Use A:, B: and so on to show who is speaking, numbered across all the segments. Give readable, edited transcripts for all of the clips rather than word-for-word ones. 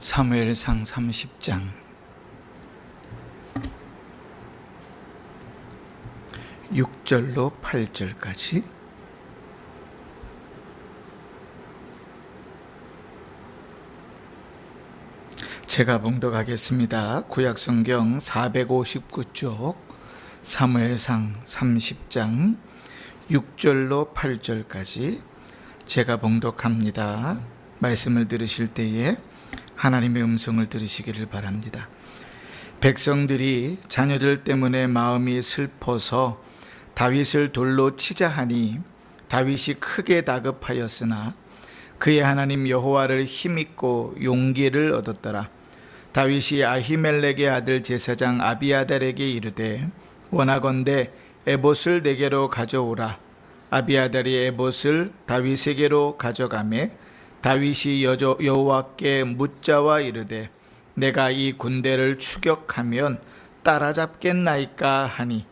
A: 사무엘상 30장 6절로 8절까지 제가 봉독하겠습니다. 구약성경 459쪽 사무엘상 30장 6절로 8절까지 제가 봉독합니다. 말씀을 들으실 때에 하나님의 음성을 들으시기를 바랍니다. 백성들이 자녀들 때문에 마음이 슬퍼서 다윗을 돌로 치자 하니 다윗이 크게 다급하였으나 그의 하나님 여호와를 힘입고 용기를 얻었더라. 다윗이 아히멜렉의 아들 제사장 아비아달에게 이르되 원하건대 에봇을 내게로 가져오라. 아비아달이 에봇을 다윗에게로 가져가매 다윗이 여호와께 묻자와 이르되 내가 이 군대를 추격하면 따라잡겠나이까 하니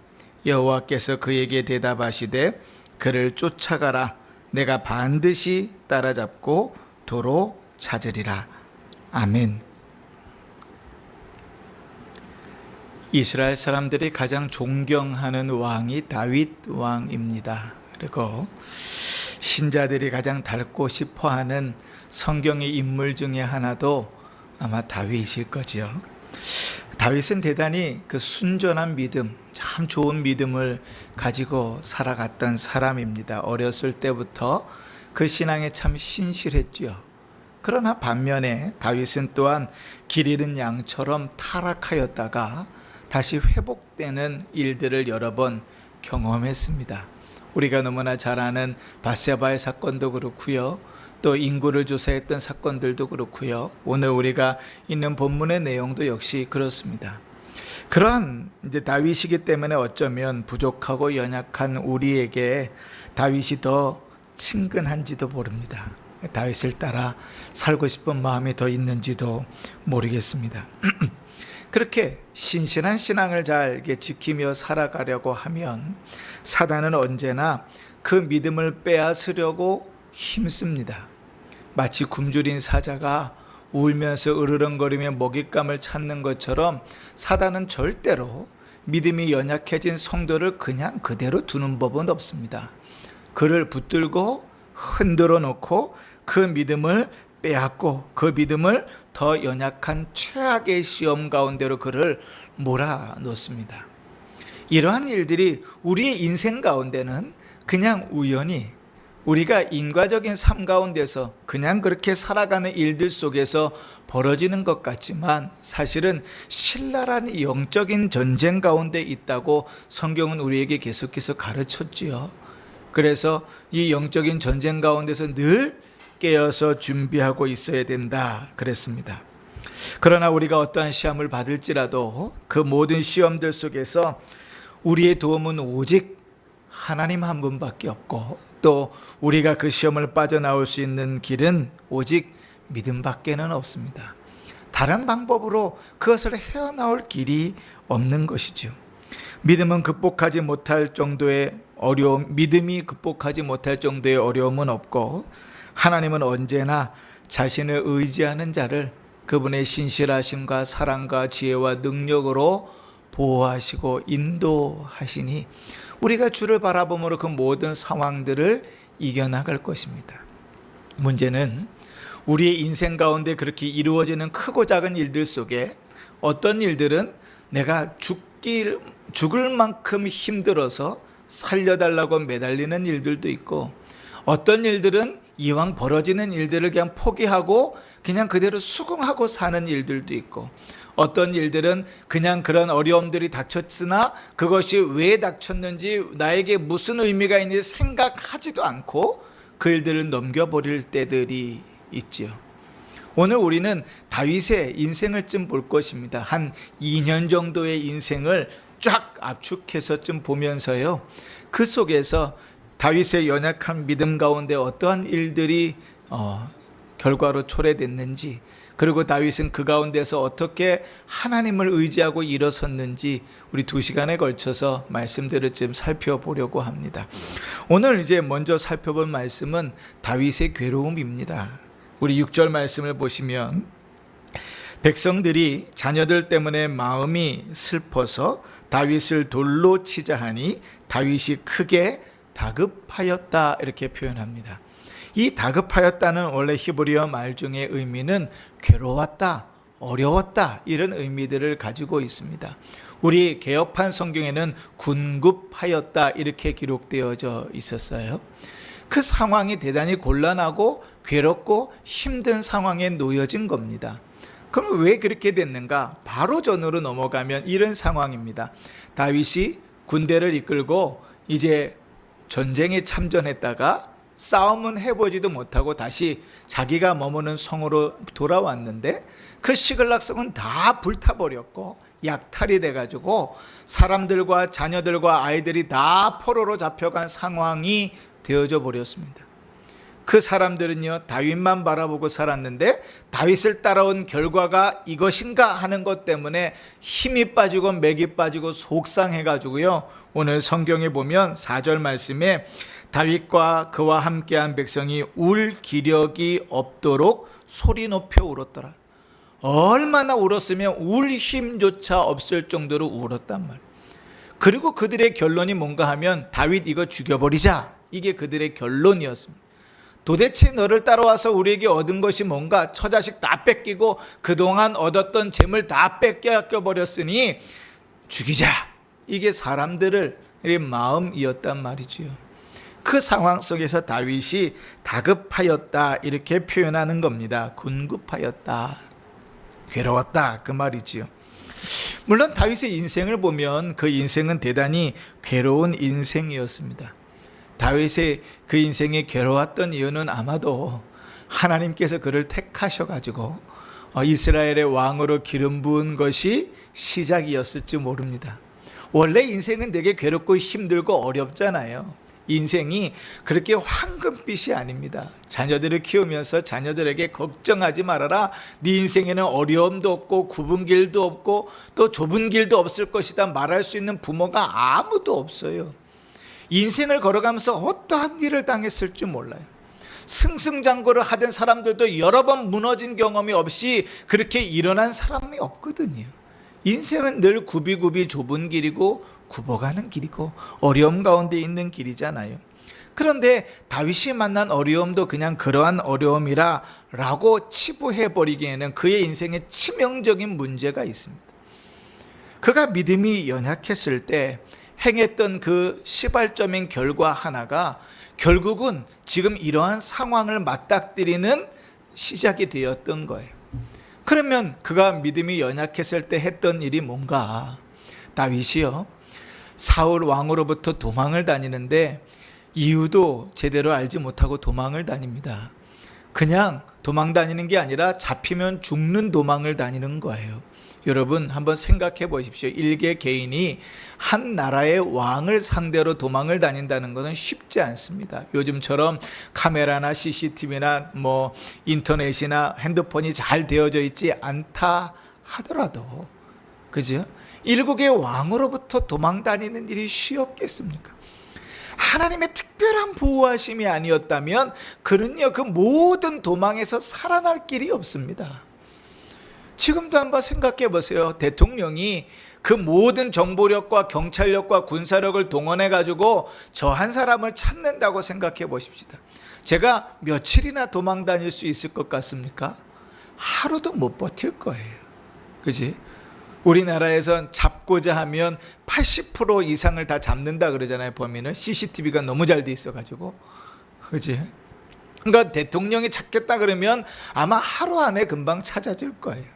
A: 여호와께서 그에게 대답하시되 그를 쫓아가라. 내가 반드시 따라잡고 도로 찾으리라. 아멘. 이스라엘 사람들이 가장 존경하는 왕이 다윗 왕입니다. 그리고 신자들이 가장 닮고 싶어하는 성경의 인물 중에 하나도 아마 다윗일 거지요. 다윗은 대단히 그 순전한 믿음, 참 좋은 믿음을 가지고 살아갔던 사람입니다. 어렸을 때부터 그 신앙에 참 신실했지요. 그러나 반면에 다윗은 또한 길 잃은 양처럼 타락하였다가 다시 회복되는 일들을 여러 번 경험했습니다. 우리가 너무나 잘 아는 밧세바의 사건도 그렇고요. 또 인구를 조사했던 사건들도 그렇고요. 오늘 우리가 있는 본문의 내용도 역시 그렇습니다. 그러한 이제 다윗이기 때문에 어쩌면 부족하고 연약한 우리에게 다윗이 더 친근한지도 모릅니다. 다윗을 따라 살고 싶은 마음이 더 있는지도 모르겠습니다. 그렇게 신실한 신앙을 잘 지키며 살아가려고 하면 사단은 언제나 그 믿음을 빼앗으려고 힘씁니다. 마치 굶주린 사자가 울면서 으르렁거리며 먹잇감을 찾는 것처럼 사단은 절대로 믿음이 연약해진 성도를 그냥 그대로 두는 법은 없습니다. 그를 붙들고 흔들어 놓고 그 믿음을 빼앗고 그 믿음을 더 연약한 최악의 시험 가운데로 그를 몰아놓습니다. 이러한 일들이 우리의 인생 가운데는 그냥 우연히 우리가 인과적인 삶 가운데서 그냥 그렇게 살아가는 일들 속에서 벌어지는 것 같지만 사실은 신랄한 영적인 전쟁 가운데 있다고 성경은 우리에게 계속해서 가르쳤지요. 그래서 이 영적인 전쟁 가운데서 늘 깨어서 준비하고 있어야 된다 그랬습니다. 그러나 우리가 어떠한 시험을 받을지라도 그 모든 시험들 속에서 우리의 도움은 오직 하나님 한 분밖에 없고 또 우리가 그 시험을 빠져나올 수 있는 길은 오직 믿음밖에는 없습니다. 다른 방법으로 그것을 헤어나올 길이 없는 것이죠. 믿음이 극복하지 못할 정도의 어려움은 없고 하나님은 언제나 자신을 의지하는 자를 그분의 신실하심과 사랑과 지혜와 능력으로 보호하시고 인도하시니 우리가 주를 바라봄으로 그 모든 상황들을 이겨나갈 것입니다. 문제는 우리의 인생 가운데 그렇게 이루어지는 크고 작은 일들 속에 어떤 일들은 내가 죽을 만큼 힘들어서 살려달라고 매달리는 일들도 있고 어떤 일들은 이왕 벌어지는 일들을 그냥 포기하고 그냥 그대로 수긍하고 사는 일들도 있고 어떤 일들은 그냥 그런 어려움들이 닥쳤으나 그것이 왜 닥쳤는지 나에게 무슨 의미가 있는지 생각하지도 않고 그 일들을 넘겨버릴 때들이 있죠. 오늘 우리는 다윗의 인생을 좀 볼 것입니다. 한 2년 정도의 인생을 쫙 압축해서 좀 보면서요. 그 속에서 다윗의 연약한 믿음 가운데 어떠한 일들이 결과로 초래됐는지 그리고 다윗은 그 가운데서 어떻게 하나님을 의지하고 일어섰는지 우리 2시간에 걸쳐서 말씀들을 좀 살펴보려고 합니다. 오늘 이제 먼저 살펴볼 말씀은 다윗의 괴로움입니다. 우리 6절 말씀을 보시면 백성들이 자녀들 때문에 마음이 슬퍼서 다윗을 돌로 치자 하니 다윗이 크게 다급하였다, 이렇게 표현합니다. 이 다급하였다는 원래 히브리어 말 중에 의미는 괴로웠다, 어려웠다, 이런 의미들을 가지고 있습니다. 우리 개역판 성경에는 군급하였다, 이렇게 기록되어져 있었어요. 그 상황이 대단히 곤란하고 괴롭고 힘든 상황에 놓여진 겁니다. 그럼 왜 그렇게 됐는가? 바로 전으로 넘어가면 이런 상황입니다. 다윗이 군대를 이끌고 이제 전쟁에 참전했다가 싸움은 해보지도 못하고 다시 자기가 머무는 성으로 돌아왔는데 그 시글락성은 다 불타버렸고 약탈이 돼가지고 사람들과 자녀들과 아이들이 다 포로로 잡혀간 상황이 되어져 버렸습니다. 그 사람들은요, 다윗만 바라보고 살았는데 다윗을 따라온 결과가 이것인가 하는 것 때문에 힘이 빠지고 맥이 빠지고 속상해가지고요, 오늘 성경에 보면 4절 말씀에 다윗과 그와 함께한 백성이 울 기력이 없도록 소리 높여 울었더라. 얼마나 울었으면 울 힘조차 없을 정도로 울었단 말이에요. 그리고 그들의 결론이 뭔가 하면 다윗 이거 죽여버리자, 이게 그들의 결론이었습니다. 도대체 너를 따라와서 우리에게 얻은 것이 뭔가? 처자식 다 뺏기고 그동안 얻었던 재물 다 뺏겨버렸으니 죽이자, 이게 사람들의 마음이었단 말이지요. 그 상황 속에서 다윗이 다급하였다, 이렇게 표현하는 겁니다. 군급하였다, 괴로웠다, 그 말이지요. 물론 다윗의 인생을 보면 그 인생은 대단히 괴로운 인생이었습니다. 다윗의 그 인생이 괴로웠던 이유는 아마도 하나님께서 그를 택하셔가지고 이스라엘의 왕으로 기름 부은 것이 시작이었을지 모릅니다. 원래 인생은 되게 괴롭고 힘들고 어렵잖아요. 인생이 그렇게 황금빛이 아닙니다. 자녀들을 키우면서 자녀들에게 걱정하지 말아라, 네 인생에는 어려움도 없고 굽은 길도 없고 또 좁은 길도 없을 것이다 말할 수 있는 부모가 아무도 없어요. 인생을 걸어가면서 어떠한 일을 당했을지 몰라요. 승승장구를 하던 사람들도 여러 번 무너진 경험이 없이 그렇게 일어난 사람이 없거든요. 인생은 늘 굽이굽이 좁은 길이고 굽어가는 길이고 어려움 가운데 있는 길이잖아요. 그런데 다윗이 만난 어려움도 그냥 그러한 어려움이라 라고 치부해버리기에는 그의 인생에 치명적인 문제가 있습니다. 그가 믿음이 연약했을 때 행했던 그 시발점인 결과 하나가 결국은 지금 이러한 상황을 맞닥뜨리는 시작이 되었던 거예요. 그러면 그가 믿음이 연약했을 때 했던 일이 뭔가? 다윗이요, 사울 왕으로부터 도망을 다니는데 이유도 제대로 알지 못하고 도망을 다닙니다. 그냥 도망 다니는 게 아니라 잡히면 죽는 도망을 다니는 거예요. 여러분 한번 생각해 보십시오. 일개 개인이 한 나라의 왕을 상대로 도망을 다닌다는 것은 쉽지 않습니다. 요즘처럼 카메라나 CCTV나 인터넷이나 핸드폰이 잘 되어져 있지 않다 하더라도, 그죠? 일국의 왕으로부터 도망 다니는 일이 쉬웠겠습니까? 하나님의 특별한 보호하심이 아니었다면 그는요, 그 모든 도망에서 살아날 길이 없습니다. 지금도 한번 생각해 보세요. 대통령이 그 모든 정보력과 경찰력과 군사력을 동원해 가지고 저 한 사람을 찾는다고 생각해 보십시다. 제가 며칠이나 도망 다닐 수 있을 것 같습니까? 하루도 못 버틸 거예요. 그지? 우리나라에선 잡고자 하면 80% 이상을 다 잡는다 그러잖아요. 범인은 CCTV가 너무 잘 돼 있어 가지고. 그지? 그러니까 대통령이 찾겠다 그러면 아마 하루 안에 금방 찾아줄 거예요.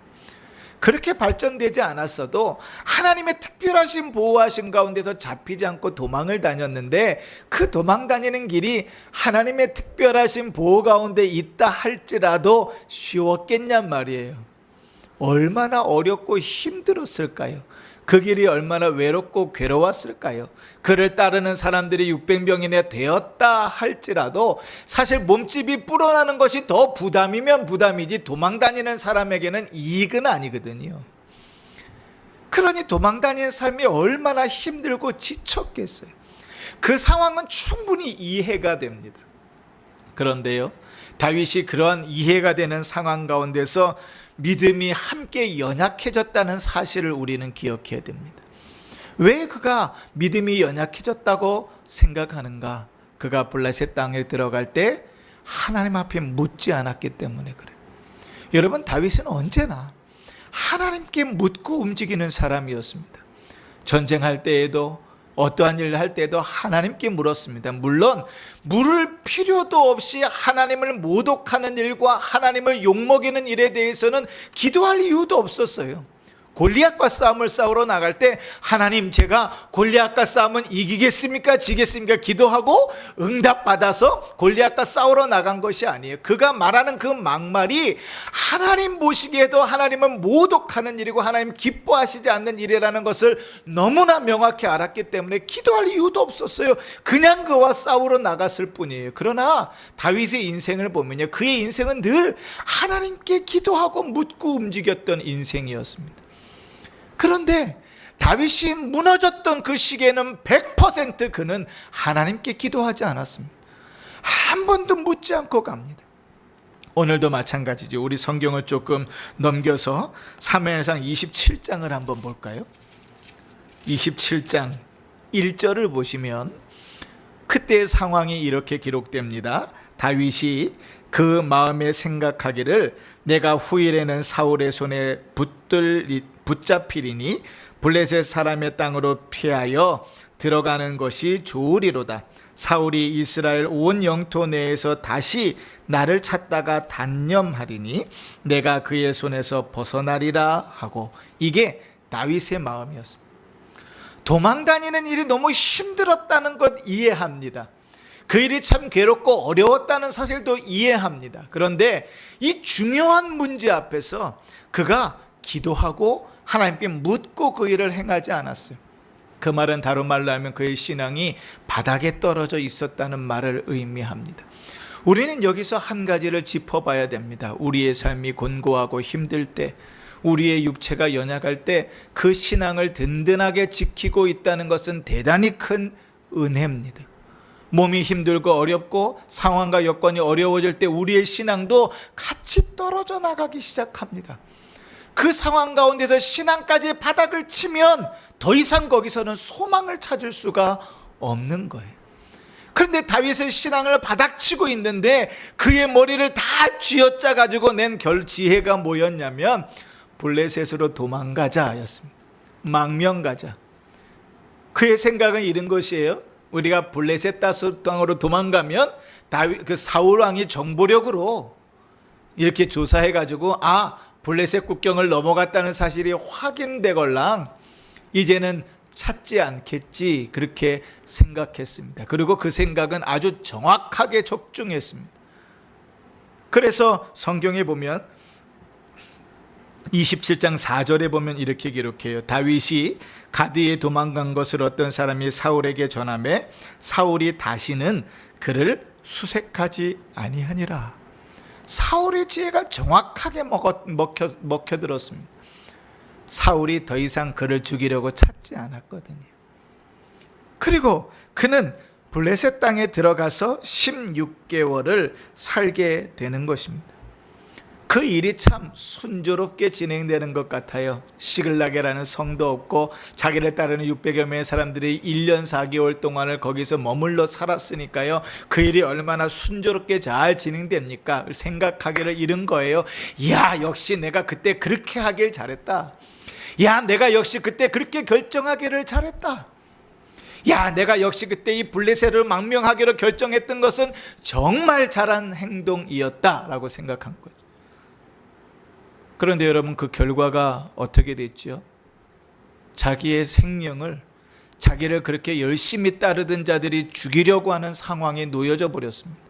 A: 그렇게 발전되지 않았어도 하나님의 특별하신 보호하신 가운데서 잡히지 않고 도망을 다녔는데 그 도망 다니는 길이 하나님의 특별하신 보호 가운데 있다 할지라도 쉬웠겠냔 말이에요. 얼마나 어렵고 힘들었을까요? 그 길이 얼마나 외롭고 괴로웠을까요? 그를 따르는 사람들이 600명이나 되었다 할지라도 사실 몸집이 불어나는 것이 더 부담이면 부담이지 도망다니는 사람에게는 이익은 아니거든요. 그러니 도망다니는 삶이 얼마나 힘들고 지쳤겠어요. 그 상황은 충분히 이해가 됩니다. 그런데요, 다윗이 그러한 이해가 되는 상황 가운데서 믿음이 함께 연약해졌다는 사실을 우리는 기억해야 됩니다. 왜 그가 믿음이 연약해졌다고 생각하는가? 그가 블레셋 땅에 들어갈 때 하나님 앞에 묻지 않았기 때문에 그래요. 여러분, 다윗은 언제나 하나님께 묻고 움직이는 사람이었습니다. 전쟁할 때에도 어떠한 일을 할 때도 하나님께 물었습니다. 물론 물을 필요도 없이 하나님을 모독하는 일과 하나님을 욕먹이는 일에 대해서는 기도할 이유도 없었어요. 골리앗과 싸움을 싸우러 나갈 때 하나님, 제가 골리앗과 싸움은 이기겠습니까? 지겠습니까? 기도하고 응답받아서 골리앗과 싸우러 나간 것이 아니에요. 그가 말하는 그 막말이 하나님 보시기에도 하나님은 모독하는 일이고 하나님 기뻐하시지 않는 일이라는 것을 너무나 명확히 알았기 때문에 기도할 이유도 없었어요. 그냥 그와 싸우러 나갔을 뿐이에요. 그러나 다윗의 인생을 보면요, 그의 인생은 늘 하나님께 기도하고 묻고 움직였던 인생이었습니다. 그런데 다윗이 무너졌던 그 시기에는 100% 그는 하나님께 기도하지 않았습니다. 한 번도 묻지 않고 갑니다. 오늘도 마찬가지죠. 우리 성경을 조금 넘겨서 사무엘상 27장을 한번 볼까요? 27장 1절을 보시면 그때의 상황이 이렇게 기록됩니다. 다윗이 그 마음에 생각하기를 내가 후일에는 사울의 손에 붙잡히리니 블레셋 사람의 땅으로 피하여 들어가는 것이 좋으리로다. 사울이 이스라엘 온 영토 내에서 다시 나를 찾다가 단념하리니 내가 그의 손에서 벗어나리라 하고, 이게 다윗의 마음이었습니다. 도망다니는 일이 너무 힘들었다는 것 이해합니다. 그 일이 참 괴롭고 어려웠다는 사실도 이해합니다. 그런데 이 중요한 문제 앞에서 그가 기도하고 하나님께 묻고 그 일을 행하지 않았어요. 그 말은 다른 말로 하면 그의 신앙이 바닥에 떨어져 있었다는 말을 의미합니다. 우리는 여기서 한 가지를 짚어봐야 됩니다. 우리의 삶이 곤고하고 힘들 때, 우리의 육체가 연약할 때 그 신앙을 든든하게 지키고 있다는 것은 대단히 큰 은혜입니다. 몸이 힘들고 어렵고 상황과 여건이 어려워질 때 우리의 신앙도 같이 떨어져 나가기 시작합니다. 그 상황 가운데서 신앙까지 바닥을 치면 더 이상 거기서는 소망을 찾을 수가 없는 거예요. 그런데 다윗은 신앙을 바닥치고 있는데 그의 머리를 다 쥐어짜 가지고 낸 지혜가 뭐였냐면 블레셋으로 도망가자였습니다. 망명가자. 그의 생각은 이런 것이에요. 우리가 블레셋 땅으로 도망가면 그 사울 왕이 정보력으로 이렇게 조사해 가지고 블레셋 국경을 넘어갔다는 사실이 확인되걸랑 이제는 찾지 않겠지, 그렇게 생각했습니다. 그리고 그 생각은 아주 정확하게 적중했습니다. 그래서 성경에 보면 27장 4절에 보면 이렇게 기록해요. 다윗이 가드에 도망간 것을 어떤 사람이 사울에게 전하매 사울이 다시는 그를 수색하지 아니하니라. 사울의 지혜가 정확하게 먹혀들었습니다. 사울이 더 이상 그를 죽이려고 찾지 않았거든요. 그리고 그는 블레셋 땅에 들어가서 16개월을 살게 되는 것입니다. 그 일이 참 순조롭게 진행되는 것 같아요. 시글락이라는 성도 없고 자기를 따르는 600여 명의 사람들이 1년 4개월 동안을 거기서 머물러 살았으니까요. 그 일이 얼마나 순조롭게 잘 진행됩니까? 생각하기를 이런 거예요. 야, 역시 내가 그때 그렇게 하길 잘했다. 야, 내가 역시 그때 그렇게 결정하기를 잘했다. 야, 내가 역시 그때 이 블레셋을 망명하기로 결정했던 것은 정말 잘한 행동이었다라고 생각한 거죠. 그런데 여러분, 그 결과가 어떻게 됐죠? 자기의 생명을, 자기를 그렇게 열심히 따르던 자들이 죽이려고 하는 상황에 놓여져 버렸습니다.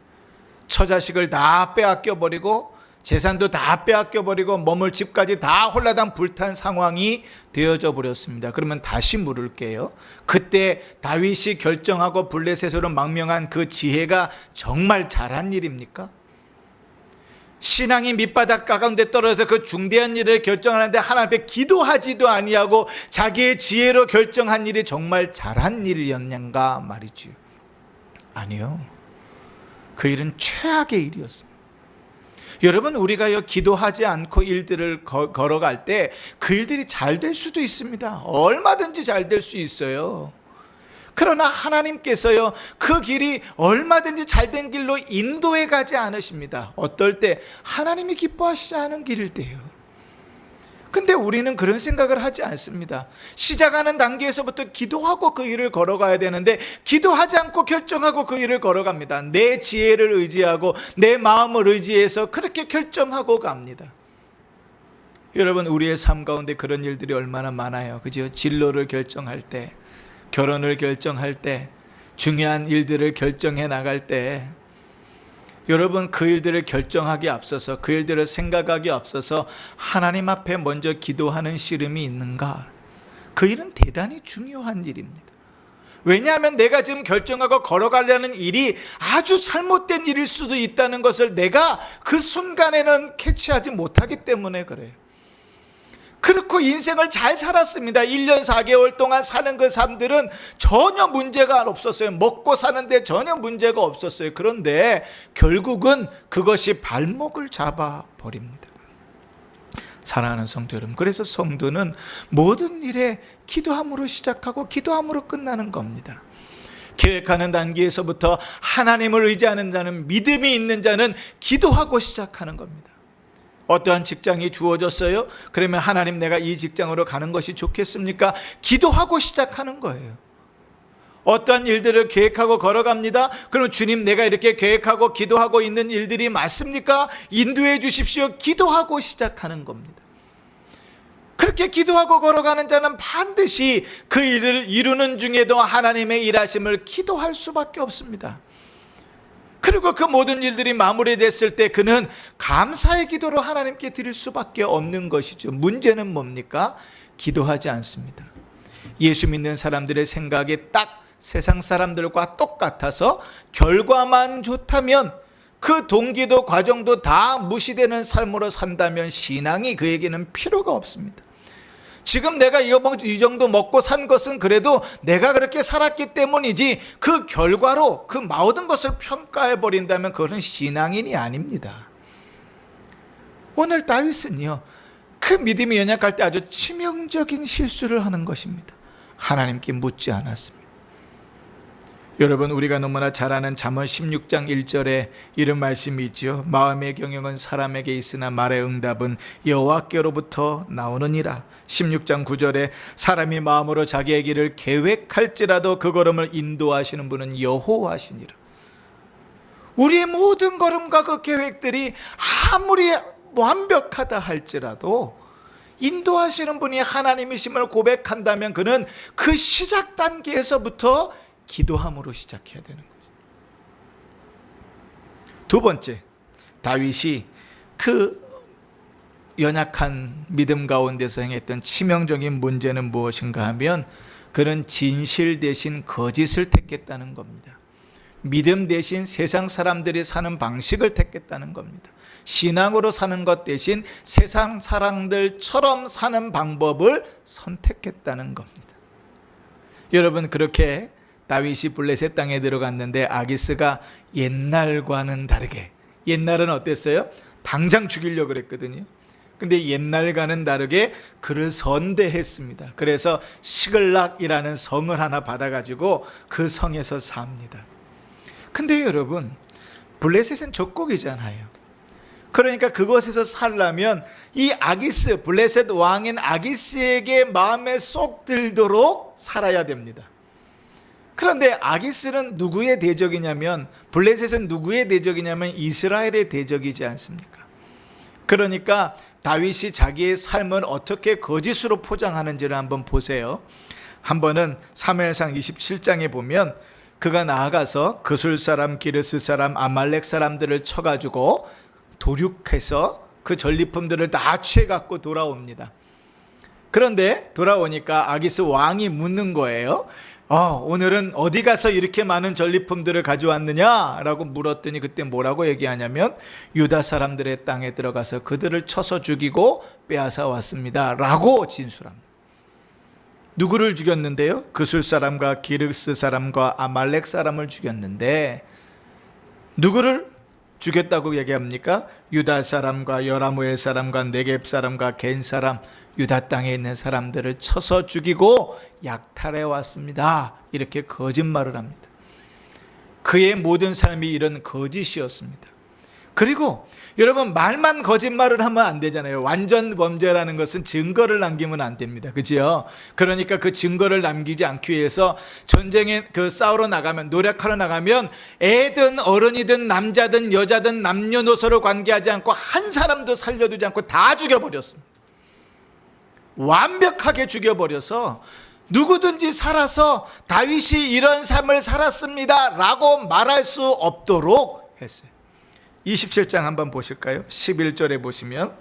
A: 처자식을 다 빼앗겨 버리고 재산도 다 빼앗겨 버리고 머물 집까지 다 홀라당 불탄 상황이 되어져 버렸습니다. 그러면 다시 물을게요. 그때 다윗이 결정하고 블레셋으로 망명한 그 지혜가 정말 잘한 일입니까? 신앙이 밑바닥 가운데 떨어져서 그 중대한 일을 결정하는데 하나님 앞에 기도하지도 아니하고 자기의 지혜로 결정한 일이 정말 잘한 일이었는가 말이지요. 아니요. 그 일은 최악의 일이었습니다. 여러분, 우리가요 기도하지 않고 일들을 걸어갈 때 그 일들이 잘 될 수도 있습니다. 얼마든지 잘 될 수 있어요. 그러나 하나님께서요 그 길이 얼마든지 잘된 길로 인도해 가지 않으십니다. 어떨 때 하나님이 기뻐하시지 않은 길일 때요. 근데 우리는 그런 생각을 하지 않습니다. 시작하는 단계에서부터 기도하고 그 일을 걸어가야 되는데 기도하지 않고 결정하고 그 일을 걸어갑니다. 내 지혜를 의지하고 내 마음을 의지해서 그렇게 결정하고 갑니다. 여러분, 우리의 삶 가운데 그런 일들이 얼마나 많아요. 그죠? 진로를 결정할 때, 결혼을 결정할 때, 중요한 일들을 결정해 나갈 때, 여러분, 그 일들을 결정하기 앞서서, 그 일들을 생각하기 앞서서 하나님 앞에 먼저 기도하는 씨름이 있는가? 그 일은 대단히 중요한 일입니다. 왜냐하면 내가 지금 결정하고 걸어가려는 일이 아주 잘못된 일일 수도 있다는 것을 내가 그 순간에는 캐치하지 못하기 때문에 그래요. 그렇고 인생을 잘 살았습니다. 1년 4개월 동안 사는 그 삶들은 전혀 문제가 없었어요. 먹고 사는데 전혀 문제가 없었어요. 그런데 결국은 그것이 발목을 잡아버립니다. 사랑하는 성도 여러분, 그래서 성도는 모든 일에 기도함으로 시작하고 기도함으로 끝나는 겁니다. 계획하는 단계에서부터 하나님을 의지하는 자는, 믿음이 있는 자는 기도하고 시작하는 겁니다. 어떠한 직장이 주어졌어요? 그러면 하나님, 내가 이 직장으로 가는 것이 좋겠습니까? 기도하고 시작하는 거예요. 어떠한 일들을 계획하고 걸어갑니다. 그럼 주님, 내가 이렇게 계획하고 기도하고 있는 일들이 맞습니까? 인도해 주십시오. 기도하고 시작하는 겁니다. 그렇게 기도하고 걸어가는 자는 반드시 그 일을 이루는 중에도 하나님의 일하심을 기도할 수밖에 없습니다. 그리고 그 모든 일들이 마무리됐을 때 그는 감사의 기도로 하나님께 드릴 수밖에 없는 것이죠. 문제는 뭡니까? 기도하지 않습니다. 예수 믿는 사람들의 생각이 딱 세상 사람들과 똑같아서 결과만 좋다면, 그 동기도 과정도 다 무시되는 삶으로 산다면 신앙이 그에게는 필요가 없습니다. 지금 내가 이 정도 먹고 산 것은 그래도 내가 그렇게 살았기 때문이지, 그 결과로 그 모든 것을 평가해 버린다면 그것은 신앙인이 아닙니다. 오늘 다윗은요, 그 믿음이 연약할 때 아주 치명적인 실수를 하는 것입니다. 하나님께 묻지 않았습니다. 여러분, 우리가 너무나 잘 아는 잠언 16장 1절에 이런 말씀이 있죠. 마음의 경영은 사람에게 있으나 말의 응답은 여호와께로부터 나오느니라. 16장 9절에 사람이 마음으로 자기의 길을 계획할지라도 그 걸음을 인도하시는 분은 여호와시니라. 우리의 모든 걸음과 그 계획들이 아무리 완벽하다 할지라도 인도하시는 분이 하나님이심을 고백한다면 그는 그 시작 단계에서부터 기도함으로 시작해야 되는 거죠. 두 번째, 다윗이 그 연약한 믿음 가운데서 행했던 치명적인 문제는 무엇인가 하면 그는 진실 대신 거짓을 택했다는 겁니다. 믿음 대신 세상 사람들이 사는 방식을 택했다는 겁니다. 신앙으로 사는 것 대신 세상 사람들처럼 사는 방법을 선택했다는 겁니다. 여러분, 그렇게 다윗이 블레셋 땅에 들어갔는데 아기스가 옛날과는 다르게, 옛날은 어땠어요? 당장 죽이려고 그랬거든요. 근데 옛날과는 다르게 그를 선대했습니다. 그래서 시글락이라는 성을 하나 받아가지고 그 성에서 삽니다. 근데 여러분, 블레셋은 적국이잖아요. 그러니까 그곳에서 살려면 이 아기스, 블레셋 왕인 아기스에게 마음에 쏙 들도록 살아야 됩니다. 그런데 아기스는 누구의 대적이냐면, 블레셋은 누구의 대적이냐면 이스라엘의 대적이지 않습니까? 그러니까 다윗이 자기의 삶을 어떻게 거짓으로 포장하는지를 한번 보세요. 한 번은 사무엘상 27장에 보면 그가 나아가서 그술 사람, 기르스 사람, 아말렉 사람들을 쳐가지고 도륙해서 그 전리품들을 다 취해갖고 돌아옵니다. 그런데 돌아오니까 아기스 왕이 묻는 거예요. 오늘은 어디 가서 이렇게 많은 전리품들을 가져왔느냐? 라고 물었더니 그때 뭐라고 얘기하냐면 유다 사람들의 땅에 들어가서 그들을 쳐서 죽이고 빼앗아 왔습니다. 라고 진술합니다. 누구를 죽였는데요? 그술 사람과 기르스 사람과 아말렉 사람을 죽였는데 누구를? 죽였다고 얘기합니까? 유다 사람과 여라무엘 사람과 네겝 사람과 겐 사람, 유다 땅에 있는 사람들을 쳐서 죽이고 약탈해 왔습니다. 이렇게 거짓말을 합니다. 그의 모든 삶이 이런 거짓이었습니다. 그리고 여러분, 말만 거짓말을 하면 안 되잖아요. 완전 범죄라는 것은 증거를 남기면 안 됩니다. 그죠? 그러니까 그 증거를 남기지 않기 위해서 전쟁에 싸우러 나가면, 노력하러 나가면 애든 어른이든 남자든 여자든 남녀노소를 관계하지 않고 한 사람도 살려두지 않고 다 죽여버렸습니다. 완벽하게 죽여버려서 누구든지 살아서 다윗이 이런 삶을 살았습니다 라고 말할 수 없도록 했어요. 27장 한번 보실까요? 11절에 보시면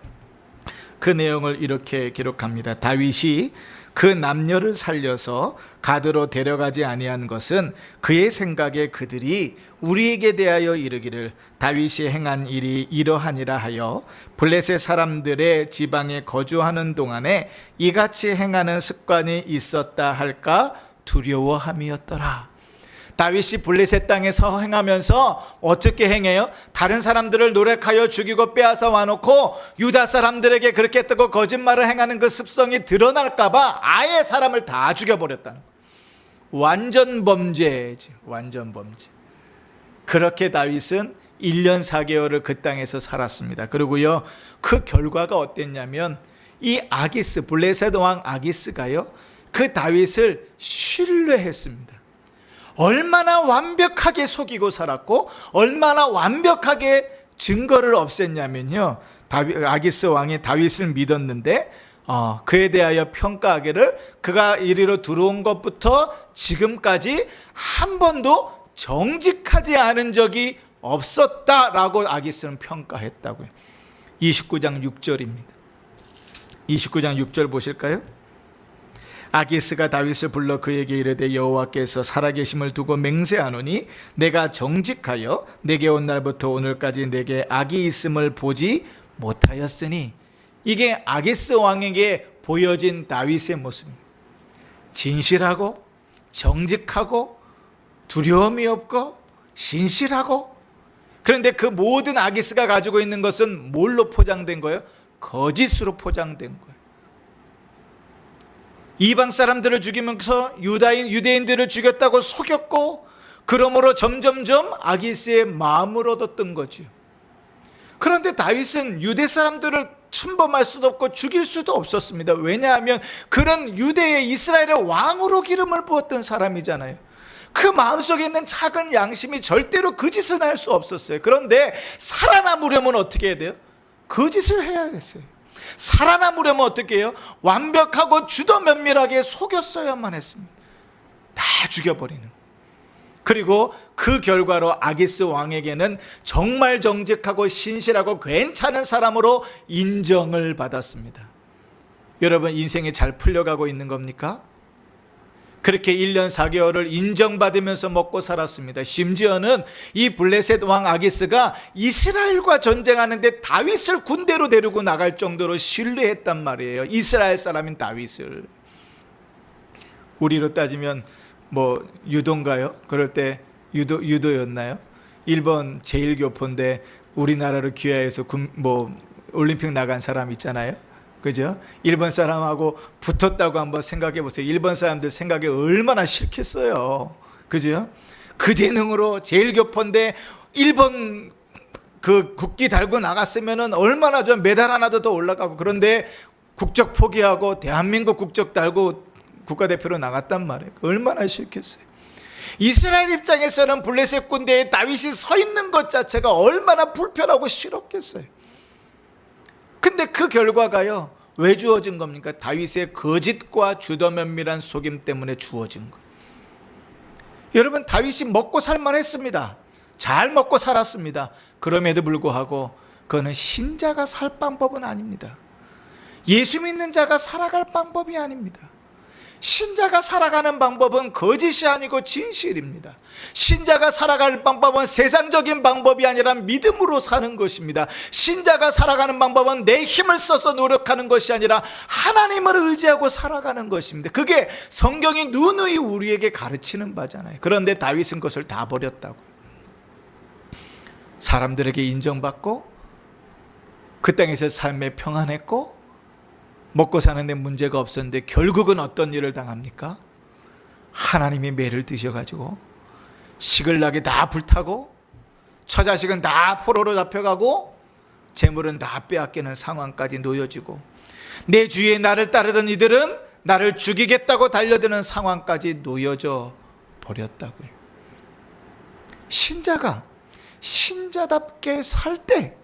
A: 그 내용을 이렇게 기록합니다. 다윗이 그 남녀를 살려서 가드로 데려가지 아니한 것은 그의 생각에 그들이 우리에게 대하여 이르기를 다윗이 행한 일이 이러하니라 하여 블레셋 사람들의 지방에 거주하는 동안에 이같이 행하는 습관이 있었다 할까 두려워함이었더라. 다윗이 블레셋 땅에서 행하면서 어떻게 행해요? 다른 사람들을 노력하여 죽이고 빼앗아 와놓고 유다 사람들에게 그렇게 했다고 거짓말을 행하는 그 습성이 드러날까 봐 아예 사람을 다 죽여버렸다는 거예요. 완전 범죄지, 완전 범죄. 그렇게 다윗은 1년 4개월을 그 땅에서 살았습니다. 그리고요, 그 결과가 어땠냐면 이 아기스, 블레셋 왕 아기스가요, 그 다윗을 신뢰했습니다. 얼마나 완벽하게 속이고 살았고 얼마나 완벽하게 증거를 없앴냐면요, 아기스 왕이 다윗을 믿었는데 그에 대하여 평가하기를 그가 이리로 들어온 것부터 지금까지 한 번도 정직하지 않은 적이 없었다라고 아기스는 평가했다고요. 29장 6절입니다. 29장 6절 보실까요? 아기스가 다윗을 불러 그에게 이르되 여호와께서 살아계심을 두고 맹세하노니 내가 정직하여 내게 온 날부터 오늘까지 내게 악이 있음을 보지 못하였으니, 이게 아기스 왕에게 보여진 다윗의 모습입니다. 진실하고 정직하고 두려움이 없고 신실하고. 그런데 그 모든 아기스가 가지고 있는 것은 뭘로 포장된 거예요? 거짓으로 포장된 거예요. 이방 사람들을 죽이면서 유대인들을 죽였다고 속였고, 그러므로 점점점 아기스의 마음을 얻었던 거죠. 그런데 다윗은 유대 사람들을 침범할 수도 없고 죽일 수도 없었습니다. 왜냐하면 그는 유대의 이스라엘의 왕으로 기름을 부었던 사람이잖아요. 그 마음속에 있는 작은 양심이 절대로 그 짓은 할 수 없었어요. 그런데 살아남으려면 어떻게 해야 돼요? 그 짓을 해야 됐어요. 살아남으려면 어떻게 해요? 완벽하고 주도면밀하게 속였어야만 했습니다. 다 죽여버리는. 그리고 그 결과로 아기스 왕에게는 정말 정직하고 신실하고 괜찮은 사람으로 인정을 받았습니다. 여러분, 인생이 잘 풀려가고 있는 겁니까? 그렇게 1년 4개월을 인정받으면서 먹고 살았습니다. 심지어는 이 블레셋 왕 아기스가 이스라엘과 전쟁하는데 다윗을 군대로 데리고 나갈 정도로 신뢰했단 말이에요. 이스라엘 사람인 다윗을. 우리로 따지면 뭐 유도인가요? 그럴 때 유도였나요? 일본 제1교포인데 우리나라를 귀화해서 올림픽 나간 사람 있잖아요. 그죠? 일본 사람하고 붙었다고 한번 생각해 보세요. 일본 사람들 생각이 얼마나 싫겠어요. 그죠? 그 재능으로 제1교포인데 일본 그 국기 달고 나갔으면은 얼마나 좀 메달 하나도 더 올라가고, 그런데 국적 포기하고 대한민국 국적 달고 국가대표로 나갔단 말이에요. 얼마나 싫겠어요. 이스라엘 입장에서는 블레셋 군대에 다윗이 서 있는 것 자체가 얼마나 불편하고 싫었겠어요. 근데 그 결과가요, 왜 주어진 겁니까? 다윗의 거짓과 주도면밀한 속임 때문에 주어진 거예요. 여러분, 다윗이 먹고 살만 했습니다. 잘 먹고 살았습니다. 그럼에도 불구하고 그거는 신자가 살 방법은 아닙니다. 예수 믿는 자가 살아갈 방법이 아닙니다. 신자가 살아가는 방법은 거짓이 아니고 진실입니다. 신자가 살아갈 방법은 세상적인 방법이 아니라 믿음으로 사는 것입니다. 신자가 살아가는 방법은 내 힘을 써서 노력하는 것이 아니라 하나님을 의지하고 살아가는 것입니다. 그게 성경이 누누이 우리에게 가르치는 바잖아요. 그런데 다윗은 그것을 다 버렸다고. 사람들에게 인정받고 그 땅에서 삶에 평안했고 먹고 사는 데 문제가 없었는데 결국은 어떤 일을 당합니까? 하나님이 매를 드셔가지고 시글락이 다 불타고 처자식은 다 포로로 잡혀가고 재물은 다 빼앗기는 상황까지 놓여지고 내 주위에 나를 따르던 이들은 나를 죽이겠다고 달려드는 상황까지 놓여져 버렸다고요. 신자가 신자답게 살 때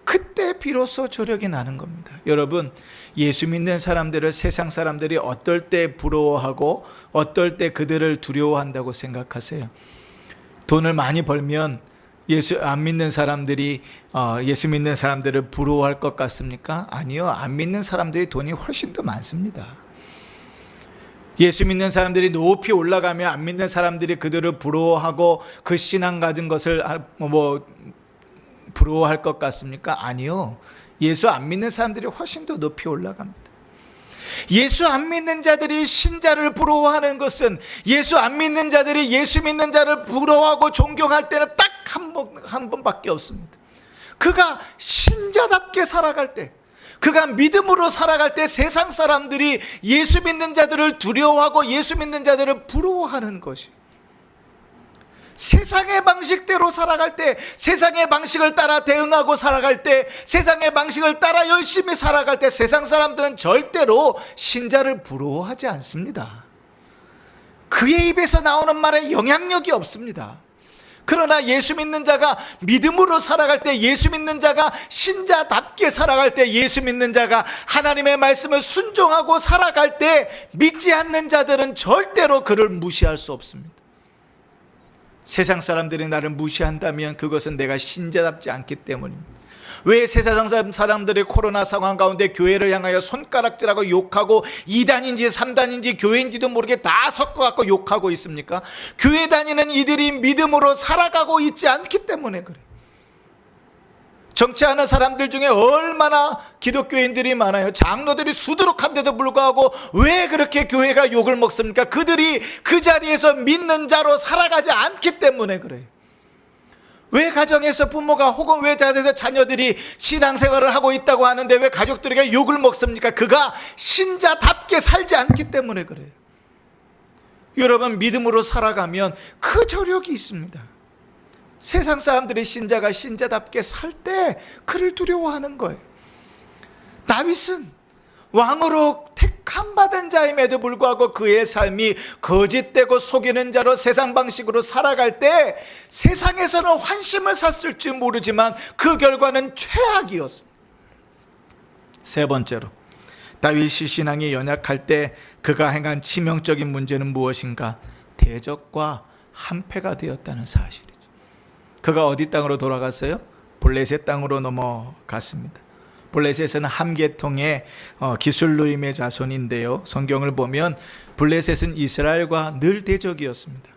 A: 그때 비로소 조력이 나는 겁니다. 여러분, 예수 믿는 사람들을 세상 사람들이 어떨 때 부러워하고 어떨 때 그들을 두려워한다고 생각하세요? 돈을 많이 벌면 예수 안 믿는 사람들이 예수 믿는 사람들을 부러워할 것 같습니까? 아니요. 안 믿는 사람들이 돈이 훨씬 더 많습니다. 예수 믿는 사람들이 높이 올라가면 안 믿는 사람들이 그들을 부러워하고 그 신앙 가진 것을 부러워할 것 같습니까? 아니요. 예수 안 믿는 사람들이 훨씬 더 높이 올라갑니다. 예수 안 믿는 자들이 신자를 부러워하는 것은 예수 안 믿는 자들이 예수 믿는 자를 부러워하고 존경할 때는 딱 한 번밖에 없습니다. 그가 신자답게 살아갈 때, 그가 믿음으로 살아갈 때 세상 사람들이 예수 믿는 자들을 두려워하고 예수 믿는 자들을 부러워하는 것이, 세상의 방식대로 살아갈 때, 세상의 방식을 따라 대응하고 살아갈 때, 세상의 방식을 따라 열심히 살아갈 때 세상 사람들은 절대로 신자를 부러워하지 않습니다. 그의 입에서 나오는 말에 영향력이 없습니다. 그러나 예수 믿는 자가 믿음으로 살아갈 때, 예수 믿는 자가 신자답게 살아갈 때, 예수 믿는 자가 하나님의 말씀을 순종하고 살아갈 때 믿지 않는 자들은 절대로 그를 무시할 수 없습니다. 세상 사람들이 나를 무시한다면 그것은 내가 신자답지 않기 때문입니다. 왜 세상 사람들이 코로나 상황 가운데 교회를 향하여 손가락질하고 욕하고 2단인지 3단인지 교회인지도 모르게 다 섞어갖고 욕하고 있습니까? 교회 다니는 이들이 믿음으로 살아가고 있지 않기 때문에 그래요. 정치하는 사람들 중에 얼마나 기독교인들이 많아요. 장로들이 수두룩한데도 불구하고 왜 그렇게 교회가 욕을 먹습니까? 그들이 그 자리에서 믿는 자로 살아가지 않기 때문에 그래요. 왜 가정에서 부모가 혹은 왜 자녀들이 신앙생활을 하고 있다고 하는데 왜 가족들에게 욕을 먹습니까? 그가 신자답게 살지 않기 때문에 그래요. 여러분, 믿음으로 살아가면 그 저력이 있습니다. 세상 사람들이 신자가 신자답게 살 때 그를 두려워하는 거예요. 다윗은 왕으로 택함 받은 자임에도 불구하고 그의 삶이 거짓되고 속이는 자로 세상 방식으로 살아갈 때 세상에서는 환심을 샀을지 모르지만 그 결과는 최악이었습니다. 세 번째로, 다윗이 신앙이 연약할 때 그가 행한 치명적인 문제는 무엇인가? 대적과 한패가 되었다는 사실이죠. 그가 어디 땅으로 돌아갔어요? 블레셋 땅으로 넘어갔습니다. 블레셋은 함계통의 기술루임의 자손인데요, 성경을 보면 블레셋은 이스라엘과 늘 대적이었습니다.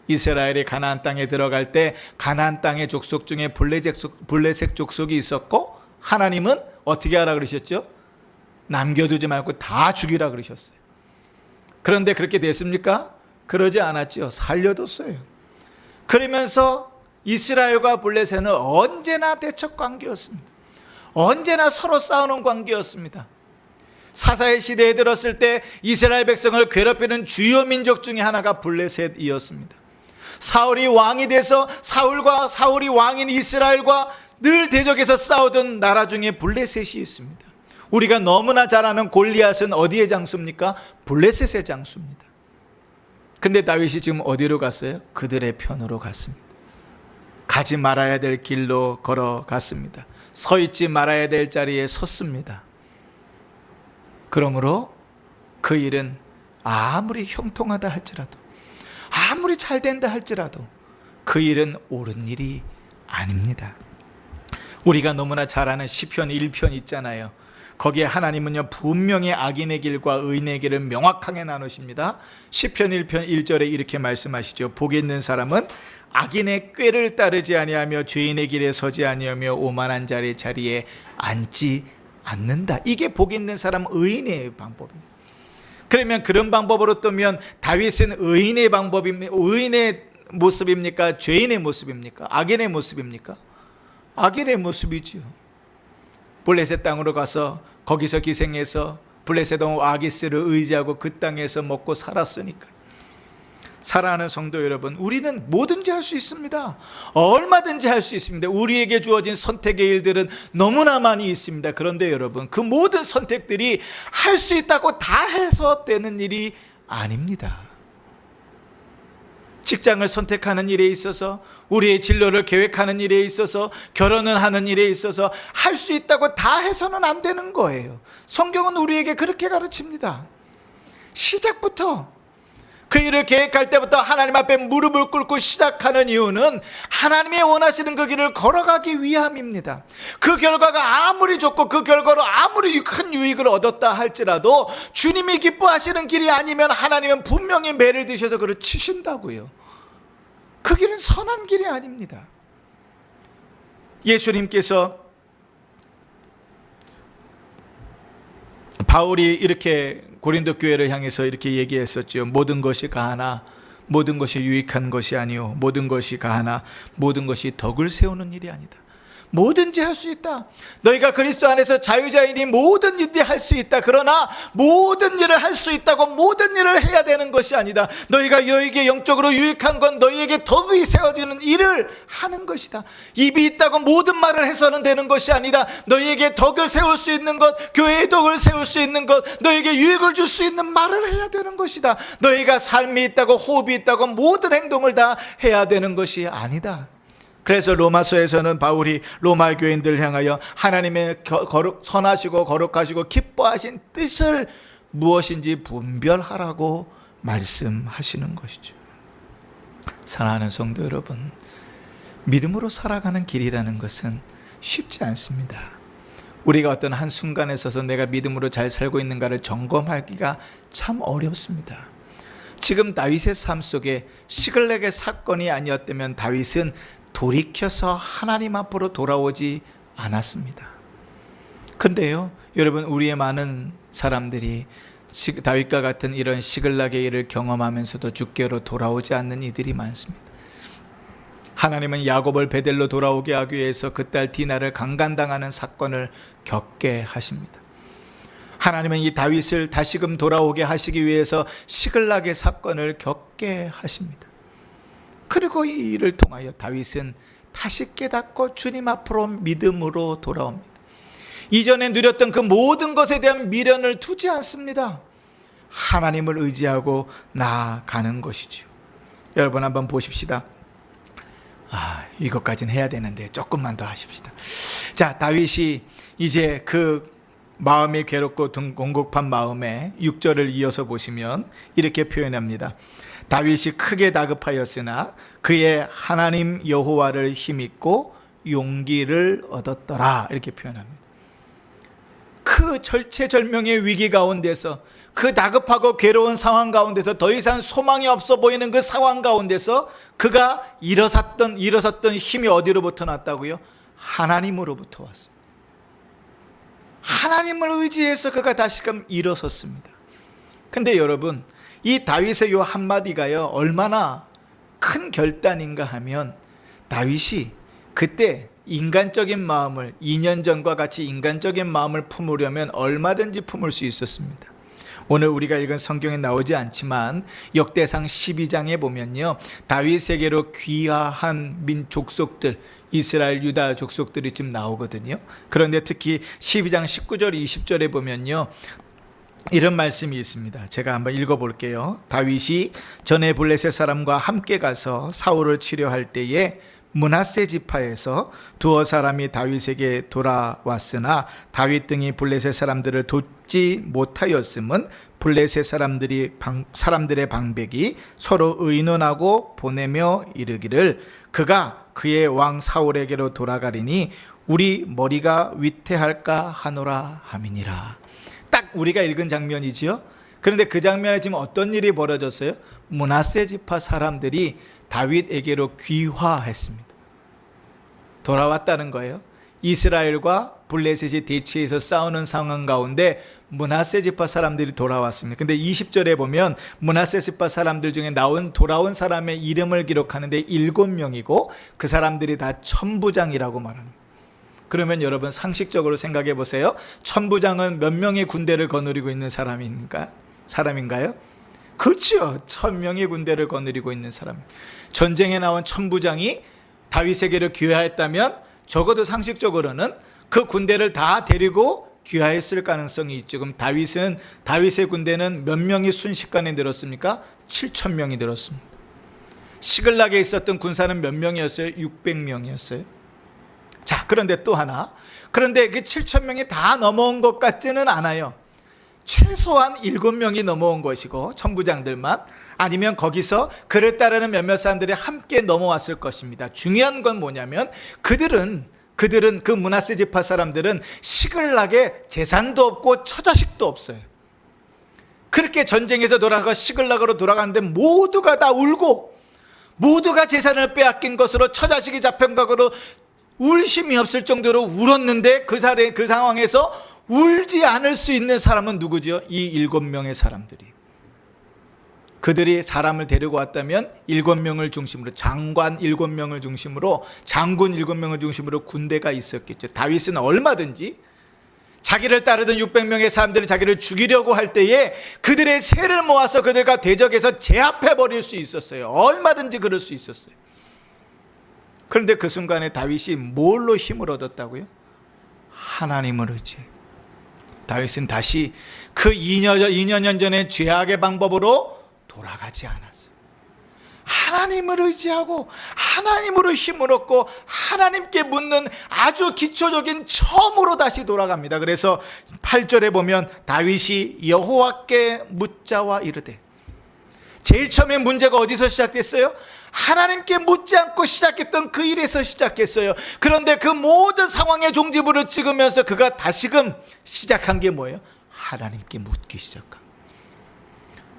A: 이스라엘이 가나안 땅에 들어갈 때 가나안 땅의 족속 중에 블레셋 족속이 있었고, 하나님은 어떻게 하라 그러셨죠? 남겨두지 말고 다 죽이라 그러셨어요. 그런데 그렇게 됐습니까? 그러지 않았죠. 살려뒀어요. 그러면서 이스라엘과 블레셋은 언제나 대척 관계였습니다. 언제나 서로 싸우는 관계였습니다. 사사의 시대에 들었을 때 이스라엘 백성을 괴롭히는 주요 민족 중에 하나가 블레셋이었습니다. 사울이 왕이 돼서 사울이 왕인 이스라엘과 늘 대적해서 싸우던 나라 중에 블레셋이 있습니다. 우리가 너무나 잘 아는 골리앗은 어디의 장수입니까? 블레셋의 장수입니다. 근데 다윗이 지금 어디로 갔어요? 그들의 편으로 갔습니다. 가지 말아야 될 길로 걸어갔습니다. 서 있지 말아야 될 자리에 섰습니다. 그러므로 그 일은 아무리 형통하다 할지라도, 아무리 잘 된다 할지라도 그 일은 옳은 일이 아닙니다. 우리가 너무나 잘 아는 시편 1편 있잖아요. 거기에 하나님은요 분명히 악인의 길과 의인의 길을 명확하게 나누십니다. 시편 1편 1절에 이렇게 말씀하시죠. 복이 있는 사람은 악인의 꾀를 따르지 아니하며 죄인의 길에 서지 아니하며 오만한 자리에 앉지 않는다. 이게 복 있는 사람 의인의 방법입니다. 그러면 그런 방법으로 뜨면 다윗은 의인의 방법입니까? 의인의 모습입니까? 죄인의 모습입니까? 악인의 모습입니까? 악인의 모습이지요. 블레셋 땅으로 가서 거기서 기생해서 블레셋 왕 아기스를 의지하고 그 땅에서 먹고 살았으니까. 사랑하는 성도 여러분, 우리는 뭐든지 할 수 있습니다. 얼마든지 할 수 있습니다. 우리에게 주어진 선택의 일들은 너무나 많이 있습니다. 그런데 여러분, 그 모든 선택들이 할 수 있다고 다 해서 되는 일이 아닙니다. 직장을 선택하는 일에 있어서, 우리의 진로를 계획하는 일에 있어서, 결혼을 하는 일에 있어서 할 수 있다고 다 해서는 안 되는 거예요. 성경은 우리에게 그렇게 가르칩니다. 시작부터 그 일을 계획할 때부터 하나님 앞에 무릎을 꿇고 시작하는 이유는 하나님이 원하시는 그 길을 걸어가기 위함입니다. 그 결과가 아무리 좋고 그 결과로 아무리 큰 유익을 얻었다 할지라도 주님이 기뻐하시는 길이 아니면 하나님은 분명히 매를 드셔서 그를 치신다고요. 그 길은 선한 길이 아닙니다. 예수님께서 바울이 이렇게 고린도 교회를 향해서 이렇게 얘기했었죠. 모든 것이 가하나 모든 것이 유익한 것이 아니요 모든 것이 가하나 모든 것이 덕을 세우는 일이 아니다. 뭐든지 할 수 있다. 너희가 그리스도 안에서 자유자이니 모든 일이 할 수 있다. 그러나 모든 일을 할 수 있다고 모든 일을 해야 되는 것이 아니다. 너희에게 영적으로 유익한 건 너희에게 덕이 세워지는 일을 하는 것이다. 입이 있다고 모든 말을 해서는 되는 것이 아니다. 너희에게 덕을 세울 수 있는 것, 교회의 덕을 세울 수 있는 것, 너희에게 유익을 줄 수 있는 말을 해야 되는 것이다. 너희가 삶이 있다고 호흡이 있다고 모든 행동을 다 해야 되는 것이 아니다. 그래서 로마서에서는 바울이 로마 교인들을 향하여 하나님의 선하시고 거룩하시고 기뻐하신 뜻을 무엇인지 분별하라고 말씀하시는 것이죠. 사랑하는 성도 여러분, 믿음으로 살아가는 길이라는 것은 쉽지 않습니다. 우리가 어떤 한순간에 서서 내가 믿음으로 잘 살고 있는가를 점검하기가 참 어렵습니다. 지금 다윗의 삶 속에 시글렉의 사건이 아니었다면 다윗은 돌이켜서 하나님 앞으로 돌아오지 않았습니다. 근데요, 여러분, 우리의 많은 사람들이 다윗과 같은 이런 시글락의 일을 경험하면서도 주께로 돌아오지 않는 이들이 많습니다. 하나님은 야곱을 베델로 돌아오게 하기 위해서 그 딸 디나를 강간당하는 사건을 겪게 하십니다. 하나님은 이 다윗을 다시금 돌아오게 하시기 위해서 시글락의 사건을 겪게 하십니다. 그리고 이 일을 통하여 다윗은 다시 깨닫고 주님 앞으로 믿음으로 돌아옵니다. 이전에 누렸던 그 모든 것에 대한 미련을 두지 않습니다. 하나님을 의지하고 나아가는 것이죠. 여러분 한번 보십시다. 이것까지는 해야 되는데 조금만 더 하십시다. 자, 다윗이 이제 그 마음이 괴롭고 공급한 마음에 6절을 이어서 보시면 이렇게 표현합니다. 다윗이 크게 다급하였으나 그의 하나님 여호와를 힘입고 용기를 얻었더라, 이렇게 표현합니다. 그 절체절명의 위기 가운데서, 그 다급하고 괴로운 상황 가운데서, 더 이상 소망이 없어 보이는 그 상황 가운데서 그가 일어섰던 힘이 어디로부터 났다고요? 하나님으로부터 왔습니다. 하나님을 의지해서 그가 다시금 일어섰습니다. 근데 여러분, 이 다윗의 요 한마디가요, 얼마나 큰 결단인가 하면, 다윗이 그때 인간적인 마음을, 2년 전과 같이 인간적인 마음을 품으려면 얼마든지 품을 수 있었습니다. 오늘 우리가 읽은 성경에 나오지 않지만 역대상 12장에 보면요, 다윗에게로 귀화한 족속들, 이스라엘 유다 족속들이 지금 나오거든요. 그런데 특히 12장 19절 20절에 보면요, 이런 말씀이 있습니다. 제가 한번 읽어볼게요. 다윗이 전에 블레셋 사람과 함께 가서 사울을 치료할 때에 므낫세 지파에서 두어 사람이 다윗에게 돌아왔으나 다윗 등이 블레셋 사람들을 돕지 못하였음은 블레셋 사람들의 방백이 서로 의논하고 보내며 이르기를 그가 그의 왕 사울에게로 돌아가리니 우리 머리가 위태할까 하노라 함이니라. 딱 우리가 읽은 장면이지요. 그런데 그 장면에 지금 어떤 일이 벌어졌어요? 므낫세 지파 사람들이 다윗에게로 귀화했습니다. 돌아왔다는 거예요. 이스라엘과 블레셋이 대치해서 싸우는 상황 가운데 므낫세 지파 사람들이 돌아왔습니다. 근데 20절에 보면 므낫세 지파 사람들 중에 돌아온 사람의 이름을 기록하는데 7명이고 그 사람들이 다 천부장이라고 말합니다. 그러면 여러분 상식적으로 생각해 보세요. 천부장은 몇 명의 군대를 거느리고 있는 사람인가요? 그렇죠. 1000명의 군대를 거느리고 있는 사람. 전쟁에 나온 천부장이 다윗에게로 귀화했다면 적어도 상식적으로는 그 군대를 다 데리고 귀화했을 가능성이 있죠. 그럼 다윗의 군대는 몇 명이 순식간에 늘었습니까? 7000명이 늘었습니다. 시글락에 있었던 군사는 몇 명이었어요? 600명이었어요. 자, 그런데 또 하나. 그런데 그 7000명이 다 넘어온 것 같지는 않아요. 최소한 7명이 넘어온 것이고, 천부장들만, 아니면 거기서 그를 따르는 몇몇 사람들이 함께 넘어왔을 것입니다. 중요한 건 뭐냐면 그들은 그 므낫세 지파 사람들은 시글락에 재산도 없고 처자식도 없어요. 그렇게 전쟁에서 돌아가 시글락으로 돌아가는데 모두가 다 울고, 모두가 재산을 빼앗긴 것으로 처자식이 잡힌 것으로 울 힘이 없을 정도로 울었는데 그 상황에서 울지 않을 수 있는 사람은 누구죠? 이 7명의 사람들이. 그들이 사람을 데리고 왔다면 7명을 중심으로, 장관 7명을 중심으로, 장군 7명을 중심으로 군대가 있었겠죠. 다윗은 얼마든지 자기를 따르던 600명의 사람들이 자기를 죽이려고 할 때에 그들의 세를 모아서 그들과 대적해서 제압해 버릴 수 있었어요. 얼마든지 그럴 수 있었어요. 그런데 그 순간에 다윗이 뭘로 힘을 얻었다고요? 하나님을 의지해. 다윗은 다시 그 2년 전의 죄악의 방법으로 돌아가지 않았어요. 하나님을 의지하고 하나님으로 힘을 얻고 하나님께 묻는 아주 기초적인 처음으로 다시 돌아갑니다. 그래서 8절에 보면 다윗이 여호와께 묻자와 이르되, 제일 처음에 문제가 어디서 시작됐어요? 하나님께 묻지 않고 시작했던 그 일에서 시작했어요. 그런데 그 모든 상황의 종지부를 찍으면서 그가 다시금 시작한 게 뭐예요? 하나님께 묻기 시작한.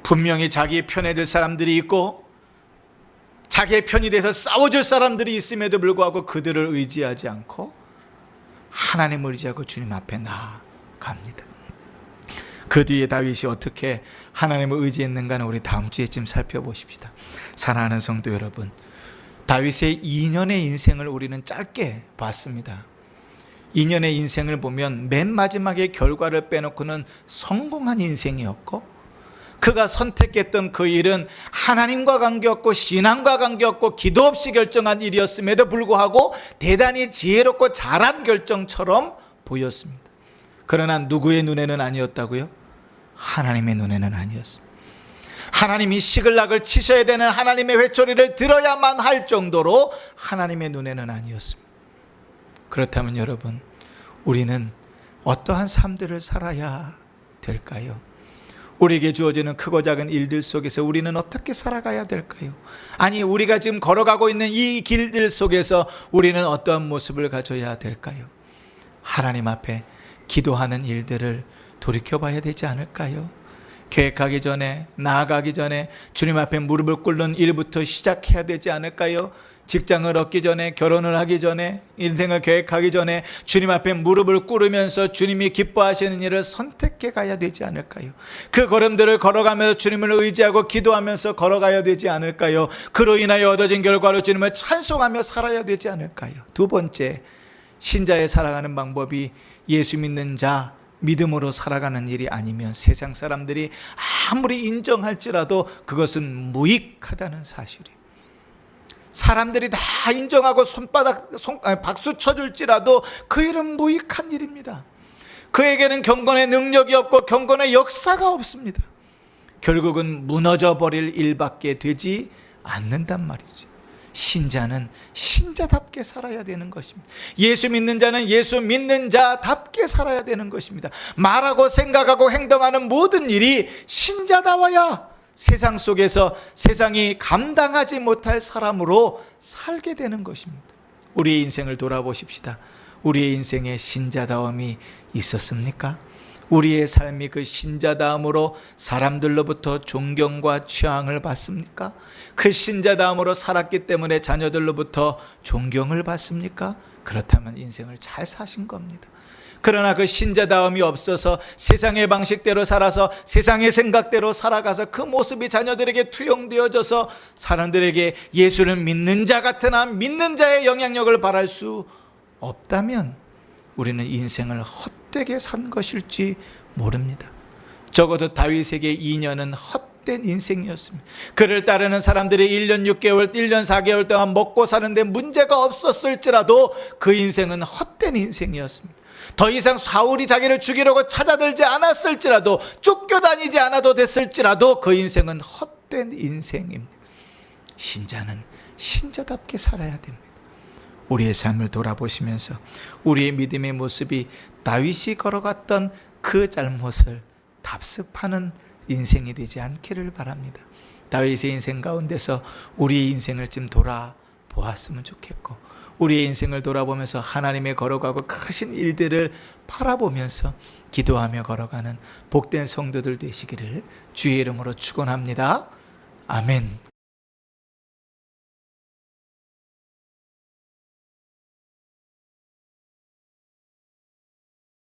A: 분명히 자기의 편에 들 사람들이 있고 자기의 편이 돼서 싸워줄 사람들이 있음에도 불구하고 그들을 의지하지 않고 하나님을 의지하고 주님 앞에 나아갑니다. 그 뒤에 다윗이 어떻게 하나님을 의지했는가는 우리 다음 주에쯤 살펴보십시다. 사랑하는 성도 여러분, 다윗의 2년의 인생을 우리는 짧게 봤습니다. 2년의 인생을 보면 맨 마지막에 결과를 빼놓고는 성공한 인생이었고, 그가 선택했던 그 일은 하나님과 관계없고 신앙과 관계없고 기도 없이 결정한 일이었음에도 불구하고 대단히 지혜롭고 잘한 결정처럼 보였습니다. 그러나 누구의 눈에는 아니었다고요? 하나님의 눈에는 아니었습니다. 하나님이 시글락을 치셔야 되는 하나님의 회초리를 들어야만 할 정도로 하나님의 눈에는 아니었습니다. 그렇다면 여러분, 우리는 어떠한 삶들을 살아야 될까요? 우리에게 주어지는 크고 작은 일들 속에서 우리는 어떻게 살아가야 될까요? 아니, 우리가 지금 걸어가고 있는 이 길들 속에서 우리는 어떠한 모습을 가져야 될까요? 하나님 앞에 기도하는 일들을 돌이켜봐야 되지 않을까요? 계획하기 전에, 나아가기 전에 주님 앞에 무릎을 꿇는 일부터 시작해야 되지 않을까요? 직장을 얻기 전에, 결혼을 하기 전에, 인생을 계획하기 전에 주님 앞에 무릎을 꿇으면서 주님이 기뻐하시는 일을 선택해 가야 되지 않을까요? 그 걸음들을 걸어가면서 주님을 의지하고 기도하면서 걸어가야 되지 않을까요? 그로 인하여 얻어진 결과로 주님을 찬송하며 살아야 되지 않을까요? 두 번째, 신자의 살아가는 방법이 예수 믿는 자, 믿음으로 살아가는 일이 아니면 세상 사람들이 아무리 인정할지라도 그것은 무익하다는 사실이에요. 사람들이 다 인정하고 박수 쳐줄지라도 그 일은 무익한 일입니다. 그에게는 경건의 능력이 없고 경건의 역사가 없습니다. 결국은 무너져 버릴 일밖에 되지 않는단 말이죠. 신자는 신자답게 살아야 되는 것입니다. 예수 믿는 자는 예수 믿는 자답게 살아야 되는 것입니다. 말하고 생각하고 행동하는 모든 일이 신자다워야 세상 속에서 세상이 감당하지 못할 사람으로 살게 되는 것입니다. 우리의 인생을 돌아보십시다. 우리의 인생에 신자다움이 있었습니까? 우리의 삶이 그 신자다움으로 사람들로부터 존경과 취향을 받습니까? 그 신자다움으로 살았기 때문에 자녀들로부터 존경을 받습니까? 그렇다면 인생을 잘 사신 겁니다. 그러나 그 신자다움이 없어서 세상의 방식대로 살아서 세상의 생각대로 살아가서 그 모습이 자녀들에게 투영되어져서 사람들에게 예수를 믿는 자 같으나 믿는 자의 영향력을 발할 수 없다면 우리는 인생을 헛되게 산 것일지 모릅니다. 적어도 다윗에게 2년은 헛된 인생이었습니다. 그를 따르는 사람들이 1년 6개월, 1년 4개월 동안 먹고 사는데 문제가 없었을지라도 그 인생은 헛된 인생이었습니다. 더 이상 사울이 자기를 죽이려고 찾아들지 않았을지라도, 쫓겨다니지 않아도 됐을지라도 그 인생은 헛된 인생입니다. 신자는 신자답게 살아야 됩니다. 우리의 삶을 돌아보시면서 우리의 믿음의 모습이 다윗이 걸어갔던 그 잘못을 답습하는 인생이 되지 않기를 바랍니다. 다윗의 인생 가운데서 우리의 인생을 좀 돌아보았으면 좋겠고, 우리의 인생을 돌아보면서 하나님의 걸어가고 크신 일들을 바라보면서 기도하며 걸어가는 복된 성도들 되시기를 주의 이름으로 축원합니다. 아멘.